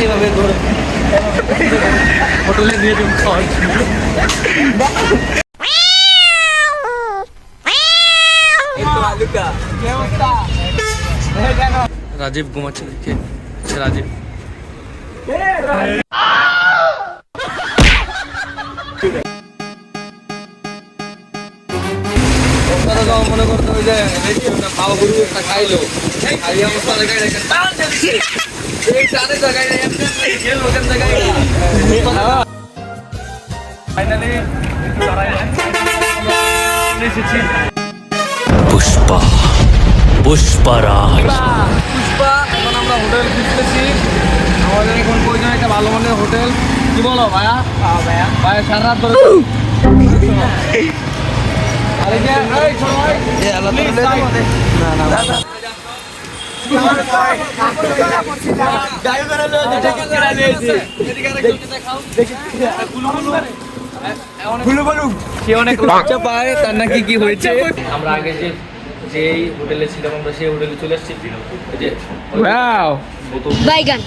এইভাবে ধরে হোটেলে নিয়ে যাবো খাওয়ার রাজীব ঘুমাচ্ছে দেখে রাজীব মনে করতে ওই যে খাওয়া গরু একটা খাইলো খাইয়া মশলা লাগাই রেখে পুষ্পা পুষ্পারাজ পুষ্পা এখন আমরা হোটেল খুঁজতেছি আমাদের এখন প্রয়োজন একটা ভালো মানের হোটেল কি বলো ভাইয়া ভাইয়া ভাইয়া সারা রাত ধরে আরে যে এই ছোট ভাই না না নাকি কি হয়েছে আমরা আগে যেই হোটেলে ছিলাম আমরা সেই হোটেলে চলে আসছি বাইগান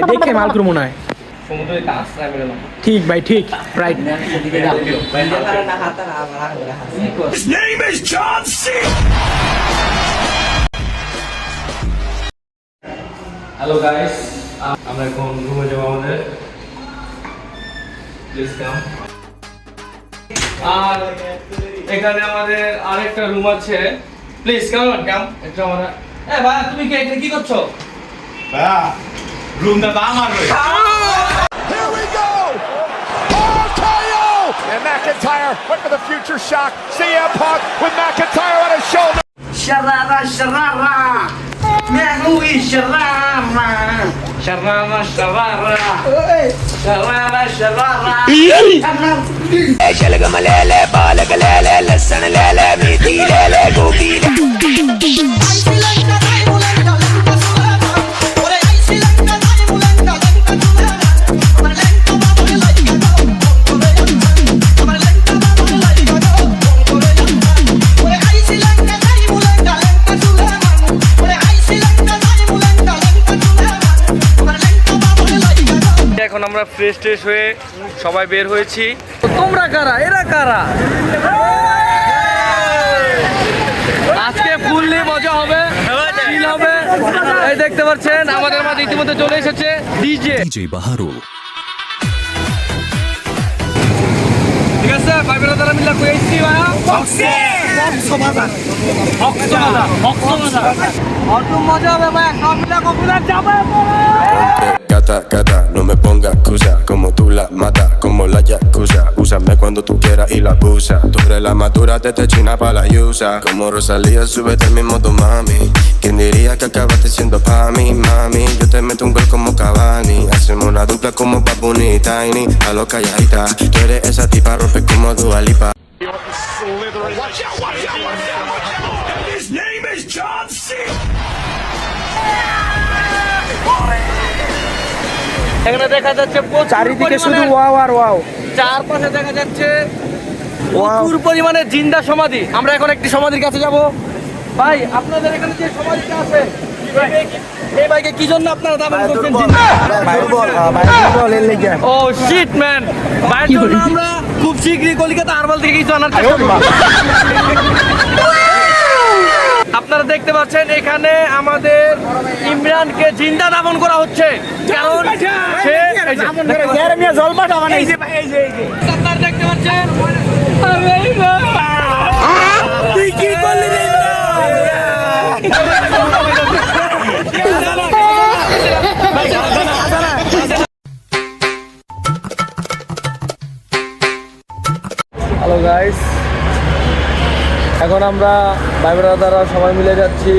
দেখে মালকুর মনে হয় সমুদ্রে একটা আশ্রয় পেলাম ঠিক ভাই ঠিক রাইট হ্যালো গাইস আমরা এখন রুমে যাবো আমাদের প্লিজ কাম আর এখানে আমাদের আরেকটা রুম আছে প্লিজ কাম একটু আমরা ভাই তুমি কি এখানে কি করছো ভাইয়া রুমটা তো আমার Here we go! RKO! And McIntyre went for the future shock. CM Punk with McIntyre on his shoulder. Sharara sharara Mehui sharara Sharara sharara Sharara sharara شلق ملالة بالق لالة لسن لالة ميتي لالة قوبي এখন আমরা ফ্রেশ ট্রেশ হয়ে সবাই বের হয়েছি তোমরা কারা এরা কারা আজকে ফুললি মজা হবে চিল হবে এই দেখতে পাচ্ছেন আমাদের মাঝে ইতিমধ্যে চলে এসেছে ডিজে বাহারুল ঠিক আছে ভাই ব্রাদাররা মিলে কই আইছি ভাইয়া অত মজা হবে ভাই সব মিলে কপুরা যাবে Gata, gata, no me pongas excusa. Como tú la matas, como la yakuza. Úsame cuando tú quieras y la abusa. Tú eres la madura desde China pa' la yusa. Como Rosalía, súbete al mismo tu mami. ¿Quién diría que acabaste siendo pa' mí, mami? Yo te meto un gol como Cavani. Hacemos una dupla como Bad Bunny y Tiny. A lo calladita, tú eres esa tipa, rompe como Dua Lipa. His name is John Cena. এখানে দেখা যাচ্ছে চারিদিকে শুধু wow আর wow চারপাশে দেখা যাচ্ছে প্রচুর পরিমাণে জিন্দা সমাধি আমরা এখন একটি সমাধির কাছে যাব ভাই আপনাদের এখানে যে সমাধিটা আছে এই ভাইকে কি জন্য আপনারা দাবি করছেন জিন্দা ও শিট ম্যান ভাইয়ের জন্য আমরা খুব শীঘ্রই কলকাতা আরবাল থেকে কিছু আনার চেষ্টা করব আপনারা দেখতে পাচ্ছেন এখানে আমাদের ইমরানকে জিন্দা দাফন করা হচ্ছে কারণ সে আপনারা দেখতে পাচ্ছেন তুই কি করলি রে হ্যালো গাইস এখন আমরা ভাই ব্রাদাররা সবাই মিলে যাচ্ছি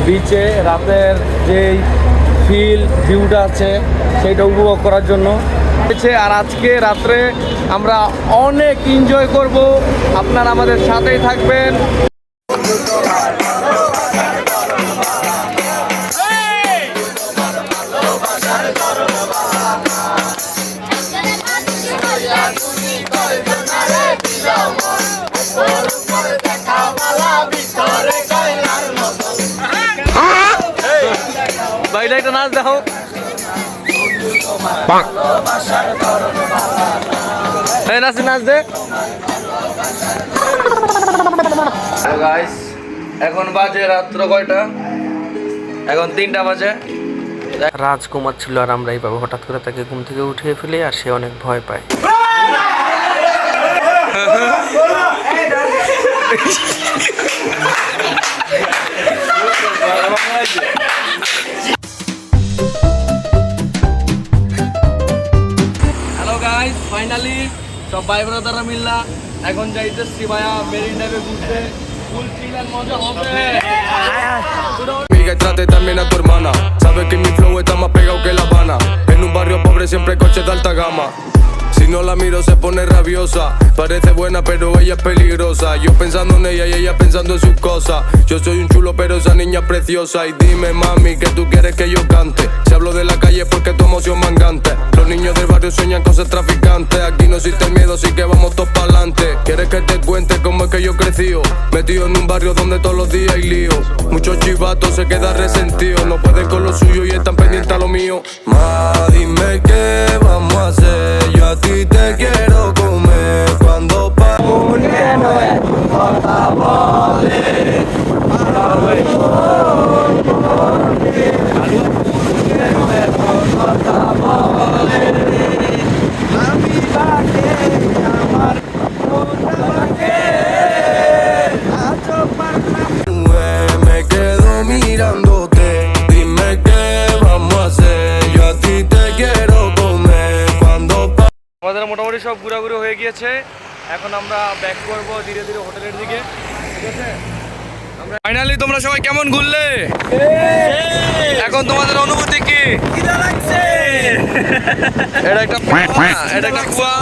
বিচে রাতের যেই ভিউটা আছে সেইটা উপভোগ করার জন্য আর আজকে রাত্রে আমরা অনেক এনজয় করব আপনারা আমাদের সাথেই থাকবেন ভাই এটা নাচ নাচ দাও। এই নাচ নাচ দে। গাইস এখন বাজে রাত্র কয়টা? এখন 3টা বাজে। রাজ ঘুমাচ্ছিল আর আমরা এইভাবে হঠাৎ করে তাকে ঘুম থেকে উঠিয়ে ফেলি আর সে অনেক ভয় পায়। হ্যালো গাইস, ফাইনালি সব ভাই ব্রাদাররা মিললা এখন যাইতেছি ভাইয়া মেরিন ড্রাইভে ঘুরতে। ফুল চিল আর মজা হবে। Amiga, y trate también a tu hermana. Sabe que mi flow está más pegado que La Habana. En un barrio pobre siempre hay coches de alta gama. Si no la miro se pone rabiosa. Parece buena pero ella es peligrosa. Yo pensando en ella y ella pensando en sus cosas. Yo soy un chulo pero esa niña es preciosa. Y dime mami que tú quieres que yo cante. Si hablo de la calle es porque tu emoción mangante. Los niños del barrio sueñan con ser traficantes. Aquí no existe el miedo así que vamos todos para adelante. ¿Quieres que te cuente cómo es que yo crecí? Metido en un barrio donde todos los días hay lío. Muchos chivatos se quedan resentidos. No pueden con lo suyo y están pendientes a lo mío. Ma, dime qué vamos a hacer. Yo a ti te quiero comer cuando me quedo mirándote. Dime qué vamos a hacer. Yo a ti te quiero comer cuando আমাদের মোটামুটি সব ঘোরাঘুরি হয়ে গিয়েছে। এখন আমরা back করবো ধীরে ধীরে হোটেলের দিকে, ঠিক আছে? আমরা ফাইনালি তোমরা সবাই কেমন ঘুরলে? এখন তোমাদের অনুভূতি কি? এটা একটা এটা একটা কুয়া।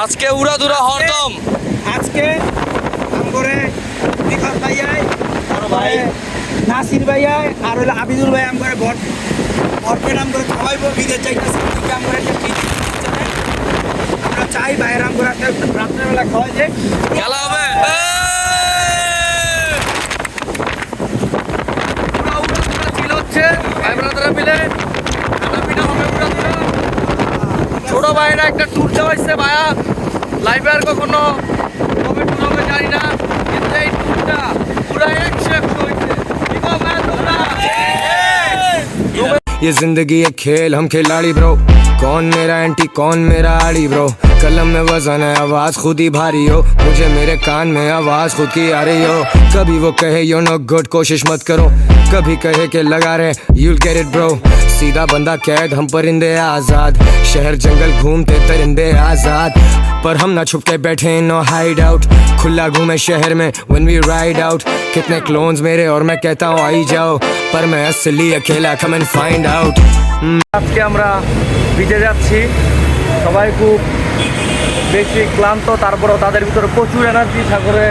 আজকে উড়াধুরা হরদম। আজকে আমগরে নিখাত ভাইয়াই বড় ভাই নাসির ভাইয়াই আর হলো আবিদুল ভাই আমগরে ভরপেট আমগরে খাওয়াইবো। বিদেশ যাইতেছি আমগরে একটা ট্রিট আমরা চাই ভাইয়ের আমগরে একটা রাত্রেবেলা খাওয়াই যে খেলা হবে। ছিল হচ্ছে ভাই ব্রাদাররা মিলে খানাপিনা হবে উড়াধুরা। ছোট ভাইরা একটা ট্যুর চালাইছে ভাইয়া, লাইভে আর কখনো কবে ট্যুর হবে জানি না, কিন্তু এই ট্যুরটা পুরা 100 হয়েছে। ঠিক আছে ভাইয়া তোমরা? ये जिंदगी एक खेल हम खिलाड़ी ब्रो कौन मेरा एंटी कौन मेरा आड़ी ब्रो कलम में वजन है आवाज खुद ही भारी हो मुझे मेरे कान में आवाज खुद की आ रही हो कभी वो कहे यू नो गुड कोशिश मत करो कभी कहे के लगा रहे you'll get it bro सीधा बंदा कैद हम परिंदे आजाद शहर जंगल घूमते परिंदे आजाद पर हम ना छुप के बैठे नो हाइड आउट खुला घूमे शहर में when we ride out कितने क्लोन्स मेरे और मैं कहता हूँ आई जाओ पर मैं असली अकेला come and find out আজকে আমরা বিচে যাচ্ছি, সবাই খুব বেশি ক্লান্ত, তারপরেও তাদের ভিতরে প্রচুর এনার্জি সাগরে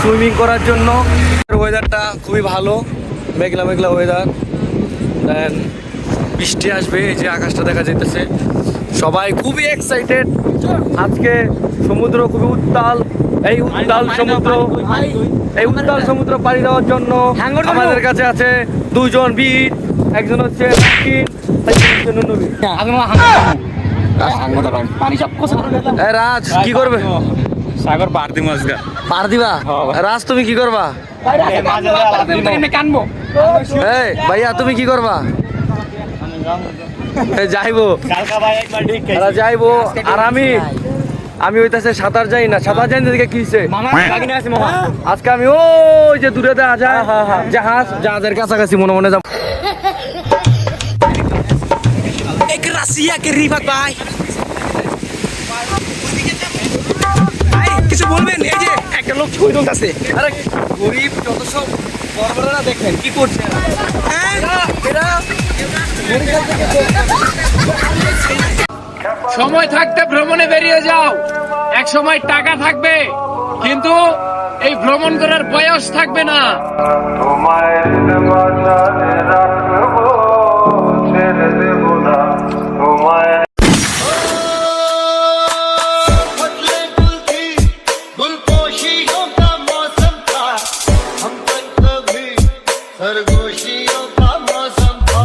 সুইমিং করার জন্য। ওয়েদারটা খুবই ভালো, মেঘলা মেঘলা ওয়েদার, দেন বৃষ্টি আসবে, এই যে আকাশটা দেখা যাইতেছে। সবাই খুবই এক্সাইটেড। আজকে সমুদ্র খুবই উত্তাল, এই উত্তাল সমুদ্র পাড়ি দেওয়ার জন্য আমাদের কাছে আছে দুজন বীর, একজন হচ্ছে রাজ। কি করবে? সাগর পার দিম আজকে। পার দিবা? রাজ তুমি কি করবা? এই ভাইয়া তুমি কি করবা? যাইবো যাইবো আর আমি হইতাছে সাঁতার যাই না, সাঁতার যাই না দেখে কি হইছে? আজকে আমি ওই যে দূরে দেখা যায় জাহাজের কাছাকাছি মনে মনে যাব। কিছু বলবেন? এই যে একটা লোক ছবি তুলতেছে। আরে গরিব যত সব বড়রা দেখেন কি করছে। সময় থাকতে ভ্রমণে বেরিয়ে যাও, এক সময় টাকা থাকবে কিন্তু এই ভ্রমণ করার বয়স থাকবে না। सरगोशियों का मौसम था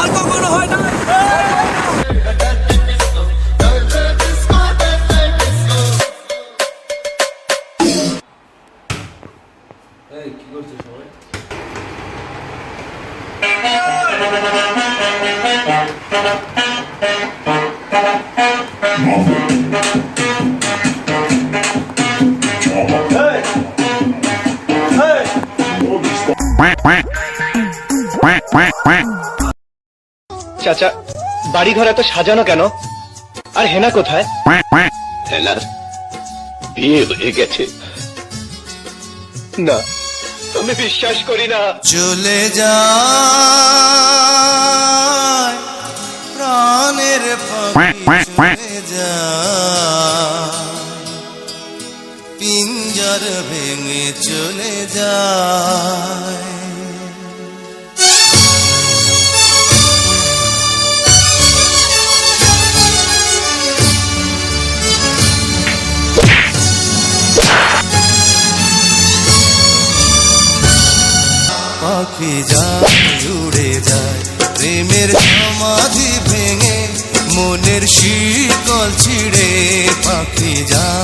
আর কখনো হয় না। চাচা বাড়ি ঘর এত সাজানো কেন? আর হেনা কোথায়? হেনার বিয়ে হয়ে গেছে। না আমি বিশ্বাস করি না। চলে যায় প্রাণের চলে যায় পিঞ্জর ভেঙে চলে যায়। পাখি যায় উড়ে যায় প্রেমের সমাধি ভেঙে মনের শিকল ছিঁড়ে পাখি যায়।